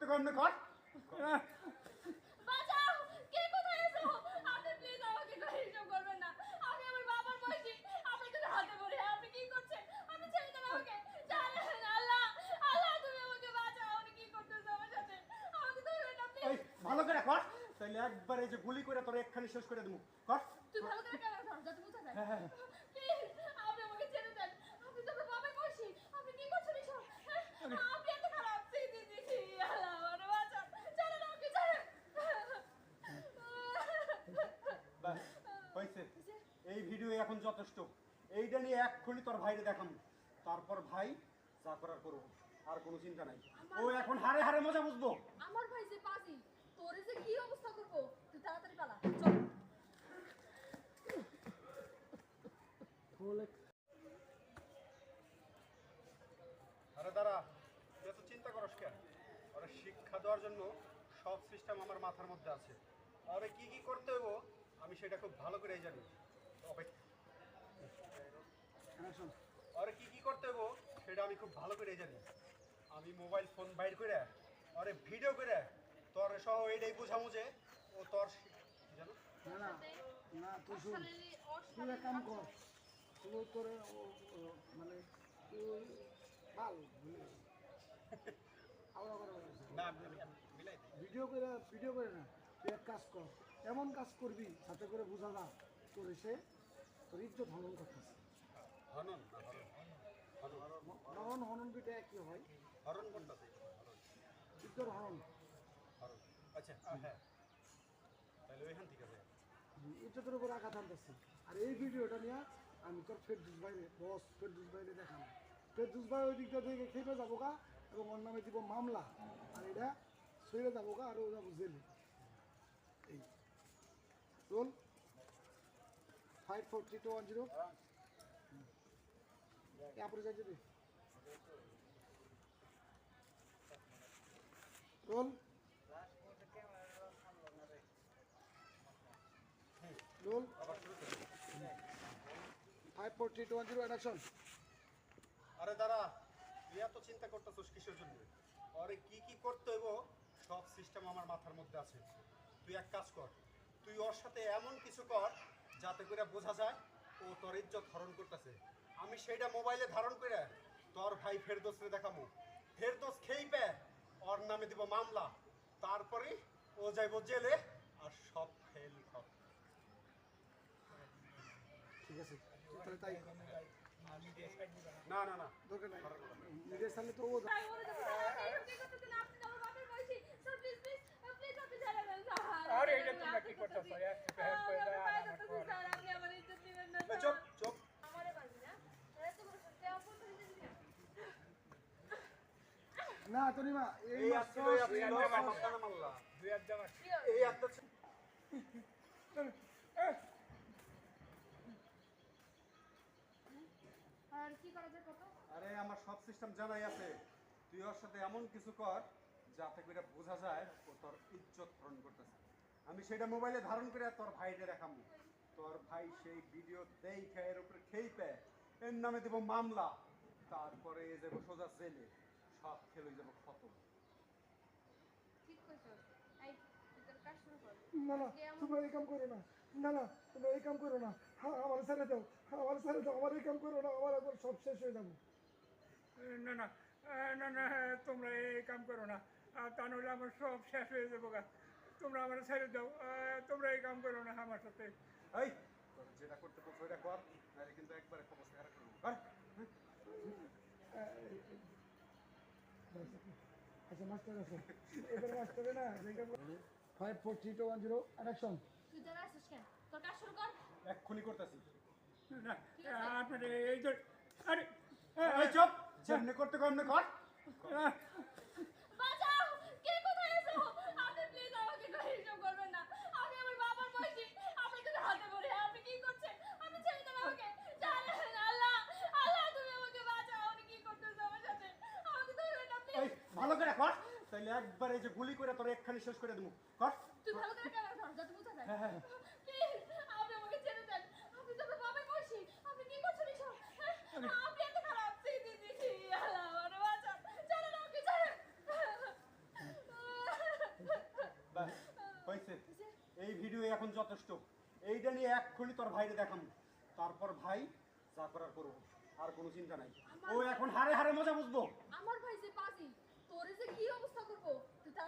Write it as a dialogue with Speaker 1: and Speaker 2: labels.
Speaker 1: কর কর
Speaker 2: বাঁচাও কে কোথায় আছো আপনি প্লিজ আমাকে কই এসব করবেন না আমি আমার বাবার বয়সী আপনি তো হাতে পড়ে আপনি কি করছেন আপনি ছেড়ে দেন আমাকে জানেন আল্লাহ আল্লাহ তুমি আমাকে বাঁচাও উনি কি করতেছে আমার সাথে আমাকে ধরবেন না
Speaker 1: এই
Speaker 2: প্লিজ
Speaker 1: ভালো করে কর তাহলে একবারে যে গুলি করে তোর একখানি শেষ করে দেবো কর
Speaker 2: তুই ভালো করে ক্যামেরা ধর যাতে বুঝা যায়
Speaker 1: হ্যাঁ, হ্যাঁ।
Speaker 2: প্লিজ আপনি আমাকে ছেড়ে দেন আপনি তো আমার বাবার বয়সী আপনি কি করছেন এসব হ্যাঁ? আপনি এত খারাপ ছি ছি ছি ছি আল্লাহ আমার বাঁচাও চলেন আমাকে ছাড়েন
Speaker 1: ব্যাস হয়েছে এই ভিডিও এখন যথেষ্ট এইটা নিয়ে এক্ষুনি তোর ভাইরে দেখাম তারপর ভাই যা করার করবো আর কোনো চিন্তা নাই ও এখন হারে হারে মজা বুঝবো
Speaker 2: আমার ভাই যে পাজি তোরে যে কি অবস্থা করব তুই তাড়াতাড়ি পালা চল
Speaker 1: আরে দাঁড়া তুই এত চিন্তা করস কেন ওরা শিক্ষা দেওয়ার জন্য সব সিস্টেম আমার মাথার মধ্যে আছে আরে কি কি করতে হইব আমি সেটা খুব ভালো করেই জানি আরে কি কি করতে হইব সেটা আমি খুব ভালো করেই জানি আমি মোবাইল ফোন বাইর করে আরে ভিডিও করে তোর সহ এইটাই বুঝামু যে ও তোর জানো
Speaker 3: না না না তুই শুন তুই এক কাম কর তুই তোরে মানে তুই ভাল
Speaker 1: না মিলাই
Speaker 3: ভিডিও করে না তুই এক কাজ কর এমন কাজ করবি সাথে করে বোঝা না তোর এসে তোর ইজ্জত হনন করতেছে
Speaker 1: হনন না
Speaker 3: হনন হনন দুইটা একই হয়
Speaker 1: হরণ করতেছে
Speaker 3: ইজ্জত হনন
Speaker 1: হরণ আচ্ছা হ্যাঁ তাহলে ওইখান থেকে যায়
Speaker 3: ইজ্জতের উপর আঘাত আনতেছে আর এই ভিডিওটা নিয়ে আমি তোর ফেরদুস বাইরে বস ফেরদুস বাইরে দেখানো ফেরদুস ভাই ওই দিকটা থেকে খেপে যাবো গা এবং ওর নামে দিব মামলা আর এটা সইরে যাবো গা আর ও যাবো জেলে এই রোল 543210 আপরে যাই যাবে রোল রোল 543210 অ্যাকশন
Speaker 1: আরে দাঁড়া তুই এত চিন্তা করতেছিস কিসের জন্য আরে কি কি করতে হইব সব সিস্টেম আমার মাথার মধ্যে আছে তুই এক কাজ কর তুই ওর সাথে এমন কিছু কর যাতে করে বোঝা যায় ও তোর ইজ্জত হরণ করতেছে আমি সেইটা মোবাইলে ধারণ করে তোর ভাই ফেরদোসরে দেখাবো ফেরদোস খেই পে ওর নামে দিব মামলা তারপরে ও যাইব জেলে আর সব ফেল হবে
Speaker 3: ঠিক আছে তাহলে তাই
Speaker 1: না না না
Speaker 3: দরকার নাই নিজের সামনে তো ও
Speaker 2: ভাই বলে দেবো স্যার আপনি কি করতেছেন আপনি তো আমার বাবার বয়সী স্যার প্লিজ প্লিজ প্লিজ আপনি ছেড়ে দেন স্যার
Speaker 4: আরে এটা তোমরা কি করতেছো
Speaker 2: স্যার আপনি আমার ইজ্জত দিবেন না
Speaker 1: চুপ চুপ
Speaker 2: আমারে পারবি না এত বড় সত্যি আপন তো নিজে দিবেন
Speaker 3: না তনিমা এই
Speaker 1: এই
Speaker 3: মাস
Speaker 1: আসলে আপনার মামলা
Speaker 4: দুই এক জামা
Speaker 1: এই একটা
Speaker 2: আর কি করা যায় কত
Speaker 1: আরে আমার সব সিস্টেম জানাই আছে তুই ওর সাথে এমন কিছু কর যাতে করে বোঝা যায় ও তোর ইজ্জত হরণ করতেছে আমি সেটা মোবাইলে ধারণ করে তোর ভাইকে দেখাবো তোর ভাই সেই ভিডিও দেখে এর উপরে খেই পে এর নামে দেব মামলা তারপরে এ যাবো সোজা জেলে সব খেলে যাবো খতম
Speaker 2: ঠিক কইছো এই তোর কাজ শুরু কর
Speaker 3: না না তোমরা এই কাম করো না না না তোমরা এই কাম করো না হ্যাঁ আমার ছেড়ে দাও আমার ছেড়ে দাও আমার এই কাম করো না আমার একবার সব শেষ হয়ে যাবো
Speaker 4: না না না না তোমরা এই কাম করো না তা নাহলে আমার সব শেষ হয়ে যাবো গা তোমরা আমার ছেড়ে দাও তোমরা এই কাম করো না আমার সাথে
Speaker 1: এই তোর যেটা করতে পারছো ওইটা কর নাহলে কিন্তু একবারে অবস্থা খারাপ করবো কর
Speaker 3: আচ্ছা মাস্টার আছে এবার মাস্টারে না 543210 অ্যাকশন
Speaker 2: তুই দাঁড়া আসিস কেন তোর কাজ শুরু কর
Speaker 1: এক্ষুনি করতেছি
Speaker 4: না আপনার এই যে আরে
Speaker 1: এই চুপ যেমনি করতে কর কর
Speaker 2: বাঁচাও কে কোথায় আছো আপনি প্লিজ আমাকে কই এসব করবেন না আমি আমার বাবার বয়সী আপনি তো হাতে পড়ে আপনি কি করছেন আপনি ছেড়ে দেন আমাকে জানেন আল্লাহ আল্লাহ তুমি আমাকে বাঁচাও উনি কি করতেছে আমার সাথে আমাকে ধরবেন না
Speaker 1: এই
Speaker 2: প্লিজ
Speaker 1: ভালো করে কর তাহলে একবারে যে গুলি করে তোর একখানি শেষ করে দেবো কর
Speaker 2: তুই ভালো করে ক্যামেরা ধর যাতে বুঝা যায়
Speaker 1: হ্যাঁ, হ্যাঁ।
Speaker 2: প্লিজ আপনি আমাকে ছেড়ে দেন আপনি তো আমার বাবার বয়সী আপনি কি করছেন এসব হ্যাঁ? আপনি এত খারাপ ছি ছি ছি ছি আল্লাহ আমার বাঁচাও চলেন আমাকে ছাড়েন
Speaker 1: এই ভিডিও এখন যথেষ্ট। এইটা নিয়ে এক্ষুনি তোর ভাইরে দেখাম, তারপর ভাই যা করার করবো, আর কোনো চিন্তা নাই। ও এখন হারে হারে মজা বুঝবো।
Speaker 2: আমার ভাই যে পাজি, তোরে যে কি অবস্থা করবো তুই তা